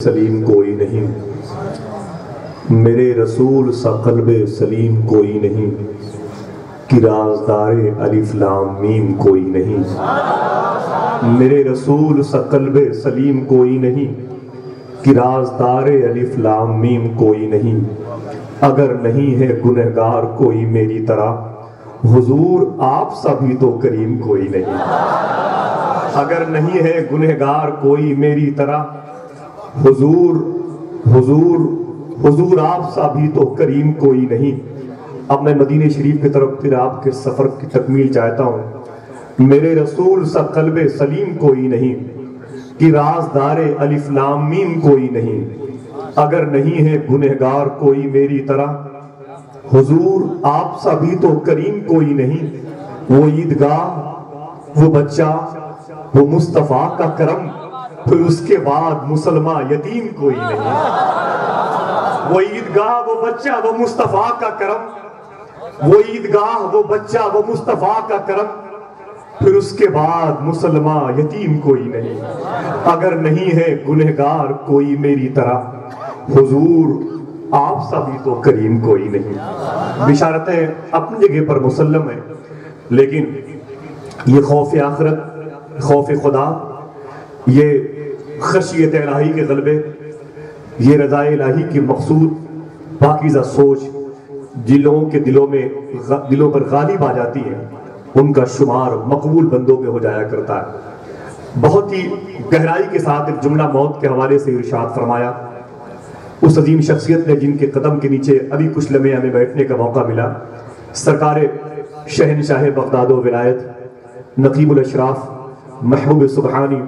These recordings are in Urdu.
سلیم کوئی نہیں، میرے رسول سا قلب سلیم کوئی نہیں، کہ رازدار الف لام میم کوئی نہیں۔ میرے رسول سا قلب سلیم کوئی نہیں، کہ رازدار الف لام میم کوئی نہیں۔ اگر نہیں ہے گنہگار کوئی میری طرح، حضور آپ سا بھی تو کریم کوئی نہیں۔ اگر نہیں ہے گنہگار کوئی میری طرح، حضور آپ سا بھی تو کریم کوئی نہیں۔ اب میں مدینہ شریف کی طرف پھر آپ کے سفر کی تکمیل چاہتا ہوں۔ میرے رسول سا قلب سلیم کوئی نہیں، کہ رازدار الف لام میم کوئی نہیں۔ اگر نہیں ہے گنہگار کوئی میری طرح، حضور آپ سا بھی تو کریم کوئی نہیں۔ وہ عیدگاہ، وہ بچہ، وہ مصطفیٰ کا کرم، پھر اس کے بعد مسلمان یتیم کوئی نہیں۔ وہ عیدگاہ، وہ بچہ، وہ مصطفیٰ کا کرم، وہ عیدگاہ، وہ بچہ، وہ مصطفیٰ کا کرم، پھر اس کے بعد مسلمان یتیم کوئی نہیں۔ اگر نہیں ہے گنہگار کوئی میری طرح، حضور آپ سا بھی تو کریم کوئی نہیں۔ بشارتیں اپنی جگہ پر مسلم ہیں، لیکن یہ خوف آخرت، خوف خدا، یہ خشیت الہی کے غلبے، یہ رضا الہی کی مقصود پاکیزہ سوچ جن لوگوں کے دلوں پر غالب آ جاتی ہے، ان کا شمار مقبول بندوں میں ہو جایا کرتا ہے۔ بہت ہی گہرائی کے ساتھ ایک جملہ موت کے حوالے سے ارشاد فرمایا اس عظیم شخصیت نے جن کے قدم کے نیچے ابھی کچھ لمحے ہمیں بیٹھنے کا موقع ملا، سرکار شہنشاہ بغداد و ولایت، نقیب الاشراف، محبوب سبحانی،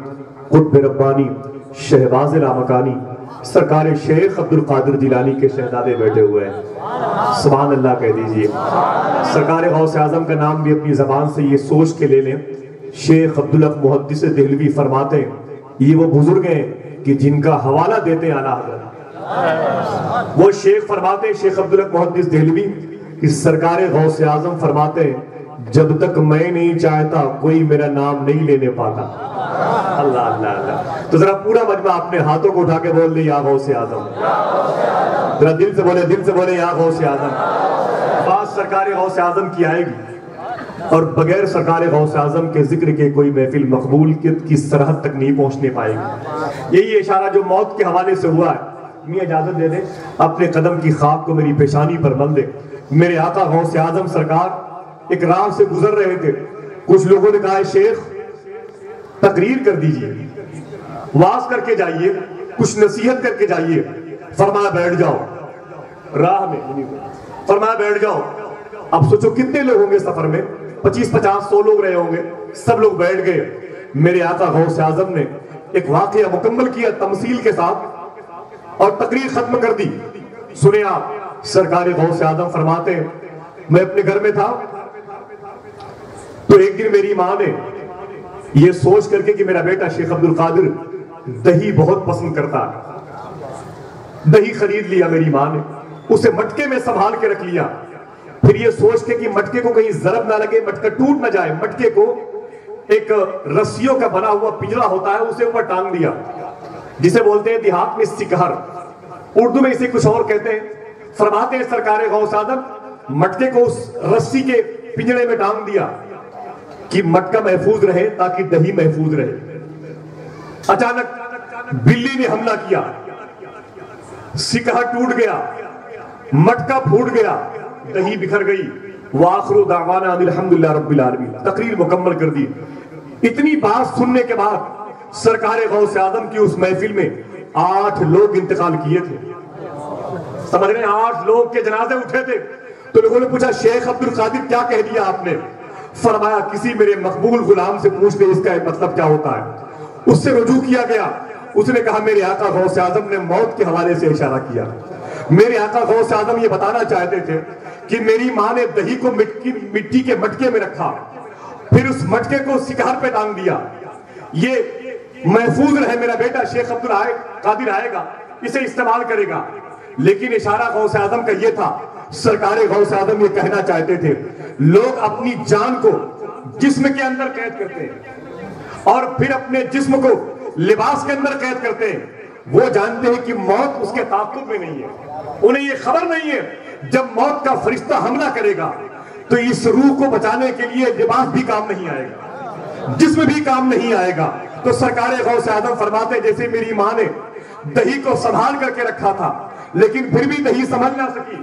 قطب ربانی، شہباز لامکانی، سرکار شیخ عبد القادر جیلانی کے شہزادے بیٹھے ہوئے ہیں۔ سبحان اللہ کہہ دیجئے۔ سرکار غوث اعظم کا نام بھی اپنی زبان سے یہ سوچ کے لے لیں۔ شیخ عبدالحق محدث دہلوی فرماتے ہیں، یہ وہ بزرگ ہیں کہ جن کا حوالہ دیتے ہیں اعلیٰ حضرت۔ وہ شیخ فرماتے ہیں، شیخ عبدالحق محدث دہلوی، کہ سرکار غوث اعظم فرماتے ہیں، جب تک میں نہیں چاہتا کوئی میرا نام نہیں لینے پاتا۔ اللہ اللہ اللہ۔ تو ذرا پورا مجمع اپنے ہاتھوں کو اٹھا کے بول دے، یا غوث اعظم۔ ذرا دل سے بولے یا غوث اعظم۔ بات سرکار غوث اعظم کی آئے گی، اور بغیر سرکار غوث اعظم کے ذکر کے کوئی محفل مقبولیت کی سرحد تک نہیں پہنچنے پائے گی۔ یہی اشارہ جو موت کے حوالے سے ہوا ہے، میاں اجازت دے دیں اپنے قدم کی خاک کو میری پیشانی پر مل دے۔ میرے آقا غوث اعظم سرکار ایک راہ سے گزر رہے تھے، کچھ لوگوں نے کہا شیخ تقریر کر دیجئے، واز کر کے جائیے، کچھ نصیحت کر کے جائیے۔ فرمایا بیٹھ جاؤ، راہ میں فرمایا بیٹھ جاؤ۔ اب سوچو کتنے لوگ ہوں گے سفر میں، 25-50-100 لوگ رہے ہوں گے، سب لوگ بیٹھ گئے۔ میرے آقا غوث اعظم نے ایک واقعہ مکمل کیا تمثیل کے ساتھ اور تقریر ختم کر دی۔ سنیں آپ، سرکار غوث اعظم فرماتے ہیں، میں اپنے گھر میں تھا تو ایک دن میری ماں نے یہ سوچ کر کے کہ میرا بیٹا شیخ عبد القادر دہی بہت پسند کرتا ہے، دہی خرید لیا میری ماں نے، اسے مٹکے میں سنبھال کے رکھ لیا۔ پھر یہ سوچ کے کہ مٹکے کو کہیں ضرب نہ لگے، مٹکا ٹوٹ نہ جائے، مٹکے کو ایک رسیوں کا بنا ہوا پنجرا ہوتا ہے اسے اوپر ٹانگ دیا، جسے بولتے ہیں دیہات میں سکہر، اردو میں اسے کچھ اور کہتے ہیں۔ فرماتے ہیں سرکار غوث اعظم مٹکے کو اس رسی کے پنجرے میں ٹانگ دیا کہ مٹکا محفوظ رہے تاکہ دہی محفوظ رہے۔ اچانک بلی نے حملہ کیا، سکہر ٹوٹ گیا، مٹکا پھوٹ گیا، دہی بکھر گئی۔ وآخر دعوانا الحمدللہ رب العالمین، تقریر مکمل کر دی۔ اتنی بات سننے کے بعد سرکار غوث اعظم کی اس محفل میں 8 لوگ انتقال کیے تھے۔ سمجھ رہے ہیں، 8 لوگ کے جنازے اٹھے تھے۔ تو لوگوں نے پوچھا شیخ عبد القادر کیا کہہ دیا آپ نے؟ فرمایا کسی میرے مقبول غلام سے پوچھ لے اس کا مطلب کیا ہوتا ہے۔ اس سے رجوع کیا گیا، اس نے کہا میرے آقا غوث اعظم نے موت کے حوالے سے اشارہ کیا۔ میرے آقا غوث اعظم یہ بتانا چاہتے تھے کہ میری ماں نے دہی کو مٹی کے مٹکے میں رکھا، پھر اس مٹکے کو سکہر پہ ٹانگ دیا، یہ محفوظ رہے، میرا بیٹا شیخ عبد القادر آئے گا اسے استعمال کرے گا۔ لیکن اشارہ غوث اعظم کا یہ تھا، سرکار غوث اعظم یہ کہنا چاہتے تھے لوگ اپنی جان کو جسم کے اندر قید کرتے ہیں اور پھر اپنے جسم کو لباس کے اندر قید کرتے ہیں، وہ جانتے ہیں کہ موت اس کے تعاقب میں نہیں ہے، انہیں یہ خبر نہیں ہے جب موت کا فرشتہ حملہ کرے گا تو اس روح کو بچانے کے لیے لباس بھی کام نہیں آئے گا، جسم بھی کام نہیں آئے گا۔ تو سرکار غوث اعظم فرماتے جیسے میری ماں نے دہی کو سنبھال کر کے رکھا تھا لیکن پھر بھی دہی سنبھل نہ سکی،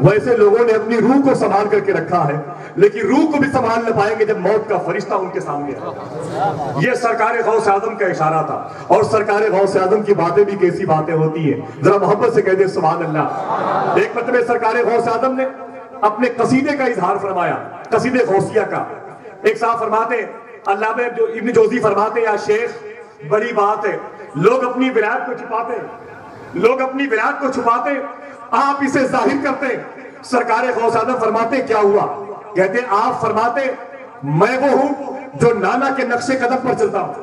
ویسے لوگوں نے اپنی روح کو سنبھال کر کے رکھا ہے لیکن روح کو بھی سنبھال نہ پائیں گے جب موت کا فرشتہ ان کے سامنے ہے۔ یہ سرکار غوث اعظم کا اشارہ تھا۔ اور سرکار غوث اعظم کی باتیں بھی کیسی باتیں ہوتی ہیں، ذرا محبت سے کہہ دیں سبحان اللہ۔ ایک مرتبہ سرکار غوث اعظم نے اپنے قصیدے کا اظہار فرمایا، قصیدے غوثیہ کا۔ ایک صاحب فرماتے علامہ ابن جوزی فرماتے یا شیخ بڑی بات ہے، لوگ اپنی ولایت کو چھپاتے ہیں، لوگ اپنی ولایت کو چھپاتے ہیں، آپ اسے ظاہر کرتے ہیں۔ سرکار غوث اعظم فرماتے کیا ہوا؟ کہتے آپ فرماتے میں وہ ہوں جو نانا کے نقش قدم پر چلتا ہوں،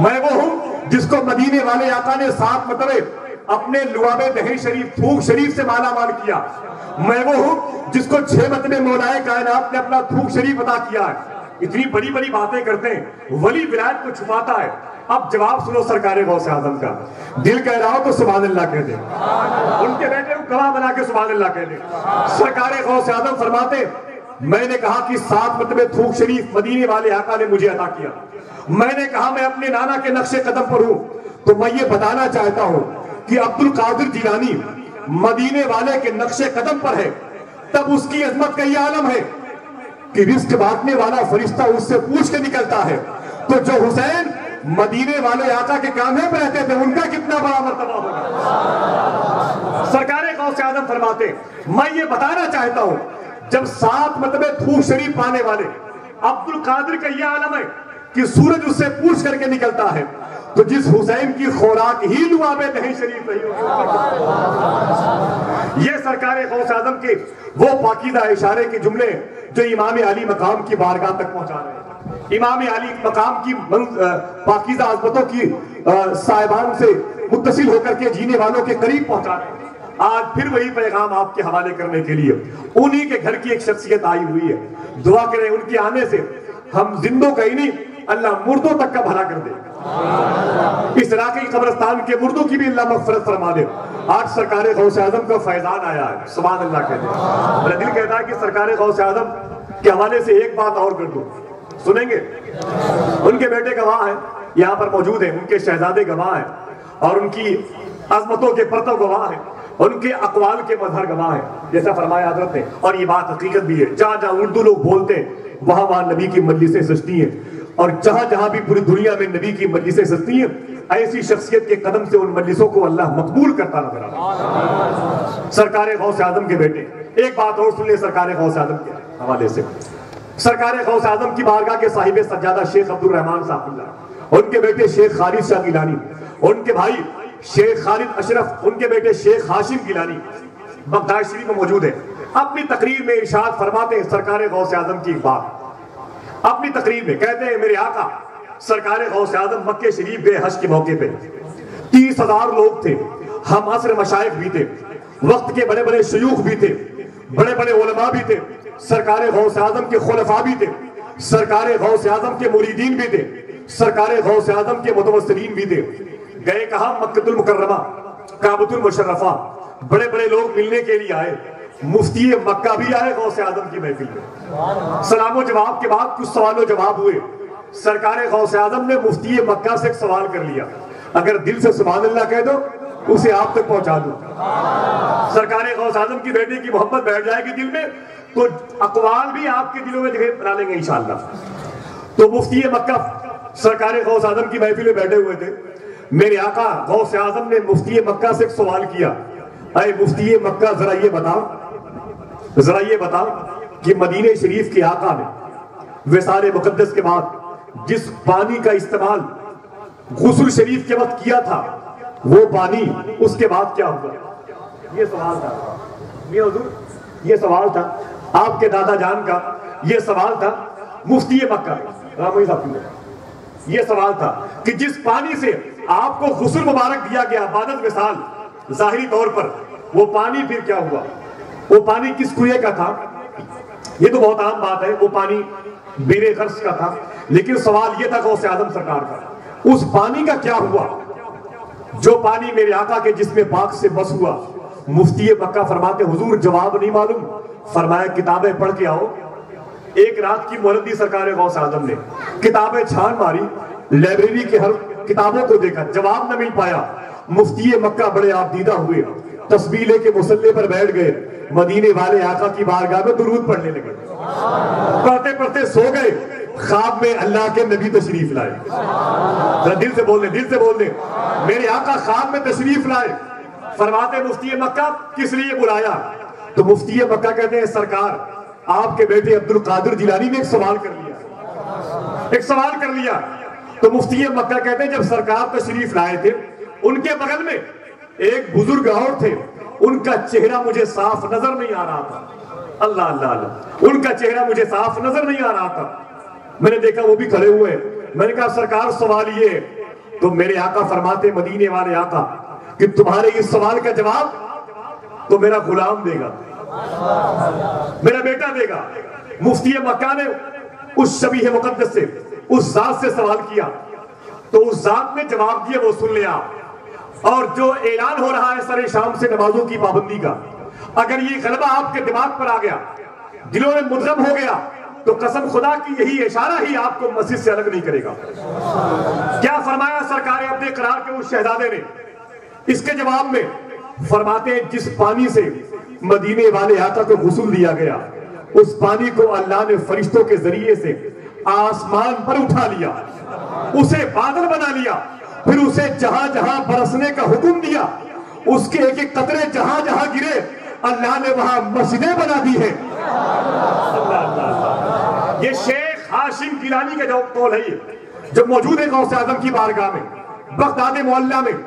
میں وہ ہوں جس کو مدینے والے آقا نے 7 مرتبے اپنے لعاب دہن شریف تھوک شریف سے مالا مال کیا، میں وہ ہوں جس کو 6 مرتبے مولائے کائنات نے اپنا تھوک شریف عطا کیا ہے۔ اتنی بڑی بڑی باتیں کرتے ہیں، ولی ولایت کو چھپاتا ہے۔ اب جواب سنو سرکار غوث اعظم کا، دل کہہ رہا ہو تو سبحان اللہ کہہ دیں، ان کے بیٹے کو گواہ بنا کے سبحان اللہ کہہ دیں۔ سرکار غوث اعظم فرماتے میں نے کہا کہ 7 مرتبے تھوک شریف مدینے والے آقا نے مجھے عطا کیا، میں نے کہا میں اپنے نانا کے نقش قدم پر ہوں، تو میں یہ بتانا چاہتا ہوں کہ عبد القادر جیلانی مدینے والے کے نقش قدم پر ہے، تب اس کی عظمت کا یہ عالم ہے کہ رزق بانٹنے والا فرشتہ اس سے پوچھ کے نکلتا ہے، تو جو حسین مدینے والے آقا کے کاندھے پہ رہتے تھے ان کا کتنا بڑا مرتبہ ہوگا۔ سرکار غوث اعظم فرماتے میں یہ بتانا چاہتا ہوں جب 7 مرتبے تھوک شریف پانے والے عبد القادر کا یہ عالم ہے کہ سورج اس سے پوچھ کر کے نکلتا ہے، تو جس حسین کی خوراک ہی لعاب دہن شریف نہیں ہوگی۔ یہ سرکار غوث اعظم کے وہ پاکیزہ اشارے کے جملے جو امام علی مقام کی بارگاہ تک پہنچا رہے ہیں، امام علی مقام کی پاکیزہ عظمتوں کی صاحبان سے متصل ہو کر کے جینے والوں کے قریب پہنچا رہے ہیں۔ آج پھر وہی پیغام آپ کے حوالے کرنے کے لیے انہی کے گھر کی ایک شخصیت آئی ہوئی ہے، دعا کریں ان کے آنے سے ہم زندوں کا ہی نہیں اللہ مردوں تک کا بھلا کر دے، اس علاقے قبرستان کے مردوں کی بھی اللہ مغفرت فرما دے۔ آج سرکار غوث اعظم کا فیضان آیا ہے، سبحان اللہ کہتے ہیں۔ میرا دل کہتا ہے کہ سرکار غوث اعظم کے حوالے سے ایک بات اور کر دوں، سنیں گے؟ ان کے بیٹے گواہ ہیں، یہاں پر موجود ہیں، ان کے شہزادے گواہ ہیں، اور ان کی عظمتوں کے پرتو گواہ ہیں، ان کے اقوال کے مظہر گواہ ہیں، جیسا فرمایا حضرت نے، اور یہ بات حقیقت بھی ہے۔ جہاں جہاں اردو لوگ بولتے ہیں وہاں وہاں نبی کی مجلسیں سجتی ہیں، اور جہاں جہاں بھی پوری دنیا میں نبی کی مجلسیں سجتی ہیں، ایسی شخصیت کے قدم سے ان مجلسوں کو اللہ مقبول کرتا نظر آتا ہے۔ سرکار غوث اعظم کے بیٹے، ایک بات اور سن لیں سرکار غوث اعظم کے حوالے سے۔ سرکار غوث اعظم کی بارگاہ کے صاحب سجادہ شیخ عبد الرحمن صاحب اللہ، ان کے بیٹے شیخ خالد شاہ گیلانی، ان کے بھائی شیخ خالد اشرف، ان کے بیٹے شیخ ہاشم گیلانی بغداد شریف میں موجود ہے۔ اپنی تقریر میں ارشاد فرماتے ہیں سرکار غوث اعظم کی ایک بات، اپنی تقریر میں کہتے ہیں میرے آقا سرکار غوث اعظم مکہ شریف گئے حج کے موقع پہ، 30,000 لوگ تھے، ہم عصر مشائخ بھی تھے، وقت کے بڑے بڑے شیوخ بھی تھے، بڑے بڑے علماء بھی تھے، سرکار غوث اعظم کے خلفاء بھی تھے، سرکار غوث اعظم کے مریدین بھی تھے، سرکار غوث اعظم کے متوسلین بھی تھے۔ گئے کہاں؟ مکہ المکرمہ، کعبۃ المشرفہ، بڑے بڑے لوگ ملنے کے لیے آئے، مفتی مکہ بھی آئے غوث اعظم کی محفل میں۔ سلام و جواب کے بعد کچھ سوال و جواب ہوئے، سرکار غوث اعظم نے مفتی مکہ سے ایک سوال کر لیا، اگر دل سے سبحان اللہ کہہ دو اسے آپ تک پہنچا دو۔ سرکار غوث اعظم کی بیٹے کی محبت بیٹھ جائے گی دل میں تو اقوال بھی آپ کے دلوں میں جگہ بنا لیں گے انشاءاللہ۔ تو مفتی مکہ سرکار غوث اعظم کی محفل میں بیٹھے ہوئے تھے، میرے آقا غوث اعظم نے مفتی مکہ سے ایک سوال کیا، اے مفتی مکہ ذرا یہ بتا کہ مدینہ شریف کے آقا نے وصال مقدس کے بعد جس پانی کا استعمال غسل شریف کے وقت کیا تھا وہ پانی اس کے بعد کیا ہوا؟ یہ سوال تھا، یہ حضور یہ سوال تھا آپ کے دادا جان کا، یہ سوال تھا مفتی مکہ راموی صاحب کا، یہ سوال تھا کہ جس پانی سے آپ کو غسل مبارک دیا گیا بعد وصال ظاہری طور پر، وہ پانی پھر کیا ہوا؟ وہ پانی کس کنویں کا تھا؟ یہ تو بہت عام بات ہے، وہ پانی بیر غرض کا تھا، لیکن سوال یہ تھا غوث اعظم سرکار کا، اس پانی کا کیا ہوا جو پانی میرے آقا کے جسم پاک سے بس ہوا، مفتی مکہ فرماتے حضور جواب نہیں معلوم، فرمایا کتابیں پڑھ کے آؤ۔ ایک رات کی مہلت دی سرکار غوث اعظم نے، کتابیں چھان ماری، لائبریری کے ہر کتابوں کو دیکھا، جواب نہ مل پایا۔ مفتی مکہ بڑے آبدیدہ ہوئے، تسبیح لے کے مصلی پر بیٹھ گئے، مدینے والے آقا کی بارگاہ میں درود پڑھنے لگے، پڑھتے پڑھتے سو گئے۔ خواب میں اللہ کے نبی تشریف لائے، دل سے بول دیں میرے آقا خواب میں تشریف لائے۔ فرماتے مفتی مکہ کس لیے بلایا؟ تو مفتی مکہ کہتے ہیں سرکار آپ کے بیٹے عبد القادر جیلانی نے ایک سوال کر لیا۔ تو مفتی مکہ کہتے ہیں جب سرکار تشریف لائے تھے، ان کے بغل میں ایک بزرگ اور تھے، ان کا چہرہ مجھے صاف نظر نہیں آ رہا تھا۔ اللہ اللہ اللہ، ان کا چہرہ مجھے صاف نظر نہیں آ رہا تھا۔ میں نے دیکھا وہ بھی کھڑے ہوئے، میں نے کہا سرکار سوال یہ ہے۔ تو میرے آقا فرماتے مدینے والے آقا کہ تمہارے اس سوال کا جواب تو میرا غلام دے گا، میرا بیٹا دے گا۔ مفتی مکہ نے اس شبیہ مقدس سے، اس ذات سے سوال کیا، تو اس ذات نے جواب دیا، وہ سن لیا۔ اور جو اعلان ہو رہا ہے سر شام سے نمازوں کی پابندی کا، اگر یہ غلبہ آپ کے دماغ پر آ گیا، دلوں میں مدغم ہو گیا، تو قسم خدا کی یہی اشارہ ہی آپ کو مسجد سے الگ نہیں کرے گا۔ کیا فرمایا سرکار عبد قرار کے اس شہزادے نے؟ اس کے جواب میں فرماتے ہیں جس پانی سے مدینے والے آقا کو غسل دیا گیا، اس پانی کو اللہ نے فرشتوں کے ذریعے سے آسمان پر اٹھا لیا، اسے بادل بنا لیا، پھر اسے جہاں جہاں برسنے کا حکم دیا، اس کے ایک ایک قطرے جہاں جہاں گرے اللہ نے وہاں مسجدیں بنا دی ہیں۔ یہ شیخ ہاشم گیلانی کا جو قول ہے، یہ جو موجود ہے غوث اعظم کی بارگاہ میں بغداد معلیٰ میں،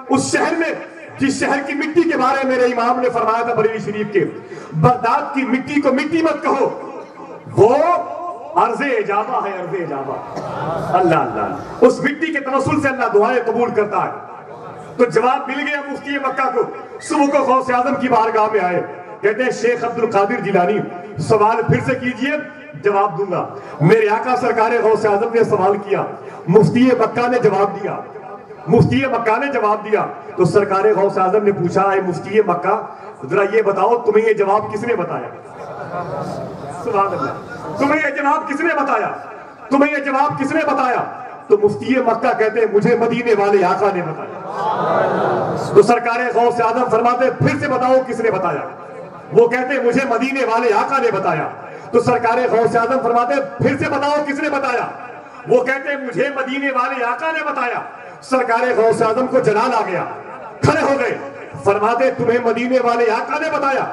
اس شہر میں جس شہر کی مٹی کے بارے میں میرے امام نے فرمایا تھا بریلی شریف کے، بغداد کی مٹی کو مٹی مت کہو، وہ عرض اجابہ ہے، عرض اجابہ۔ اللہ اللہ، اس مٹی کے توسل سے اللہ دعائیں قبول کرتا ہے۔ تو جواب مل گیا مفتی مکہ کو۔ صبح کو غوث اعظم کی بارگاہ میں آئے، کہتے ہیں شیخ عبد القادر جیلانی سوال پھر سے کیجئے، جواب دوں گا۔ میرے آقا سرکار غوث اعظم نے سوال کیا، مفتی مکہ نے جواب دیا، مفتی مکہ نے جواب دیا۔ تو سرکار غوث اعظم نے پوچھا اے مفتی مکہ ذرا یہ بتاؤ تمہیں یہ جواب کس نے بتایا؟ سبحان اللہ، تمہیں یہ جواب کس نے بتایا؟ تمہیں یہ جواب کس نے بتایا؟ تو مفتی مکہ کہتے ہیں مجھے مدینے والے آقا نے بتایا۔ تو سرکار غوث اعظم فرماتے پھر سے بتاؤ کس نے بتایا؟ وہ کہتے ہیں مجھے مدینے والے آقا نے بتایا۔ تو سرکار غوث اعظم فرماتے پھر سے بتاؤ کس نے بتایا؟ وہ کہتے ہیں مجھے مدینے والے آقا نے بتایا۔ سرکار غوث اعظم کو جلال آ گیا، کھڑے ہو گئے، فرماتے تمہیں مدینے والے آقا نے بتایا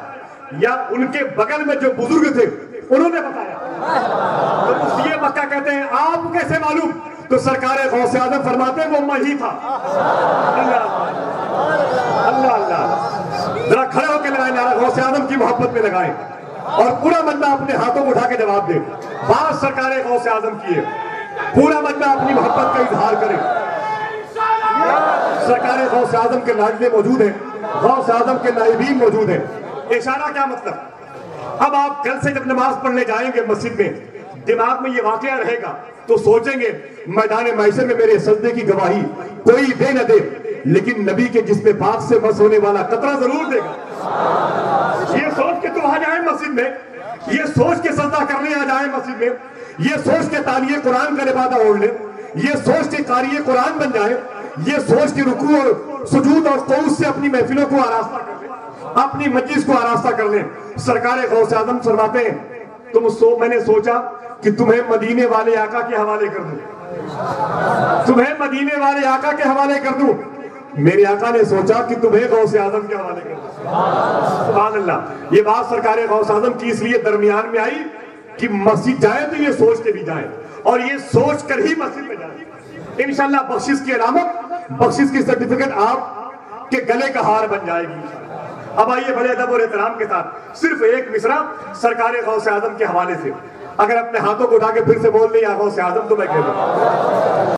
یا ان کے بغل میں جو بزرگ تھے انہوں نے بتایا؟ تو مفتی مکہ کہتے ہیں آپ کیسے معلوم؟ تو سرکار غوث اعظم فرماتے ہیں وہ میں ہی تھا۔ اللہ اللہ، ذرا کھڑے ہو کے لگائیں نعرہ غوث اعظم کی محبت میں لگائیں، اور پورا بندہ اپنے ہاتھوں کو اٹھا کے جواب دے۔ بات سرکار غوث اعظم کی ہے، پورا بندہ اپنی محبت کا اظہار کرے۔ سرکار غوث اعظم کے لاڈلے موجود ہیں، غوث اعظم کے نائبین موجود ہیں۔ اشارہ کیا مطلب؟ اب آپ کل سے جب نماز پڑھنے جائیں گے مسجد میں، دماغ میں یہ واقعہ رہے گا تو سوچیں گے میدان محشر میں میرے سجدے کی گواہی کوئی دے نہ دے، لیکن نبی کے جسم پاک سے مس ہونے والا قطرہ ضرور دے گا۔ یہ سوچ کے تم آ جائیں مسجد میں، یہ سوچ کے سجدہ کرنے آ جائیں مسجد میں، یہ سوچ کے تالیہ قرآن کا لبادہ اوڑھ لیں، یہ سوچ کے قاری قرآن بن جائیں، یہ سوچ کے رکوع اور سجود اور قعود سے اپنی محفلوں کو آراستہ کر لیں، اپنی مجلس کو آراستہ کر لیں۔ سرکار غوث اعظم فرماتے ہیں میں نے سوچا کہ تمہیں مدینے والے آقا کے حوالے کر دوں، تمہیں مدینے والے آقا کے حوالے کر دوں۔ میرے آقا نے سوچا کہ تمہیں غوث اعظم کے حوالے کر دوں۔ سبحان اللہ، یہ بات سرکار غوث اعظم کی اس لیے درمیان میں آئی کہ مسجد جائیں تو یہ سوچ کے بھی جائیں، اور یہ سوچ کر ہی مسجد میں جائیں۔ انشاءاللہ بخشش کی علامت، بخشش کی سرٹیفکیٹ آپ کے گلے کا ہار بن جائے گی۔ اب آئیے بڑے ادب اور احترام کے ساتھ صرف ایک مصرع سرکار غوث اعظم کے حوالے سے، اگر اپنے ہاتھوں کو اٹھا کے پھر سے بول لیں یا غوث اعظم تو میں کہہ دوں۔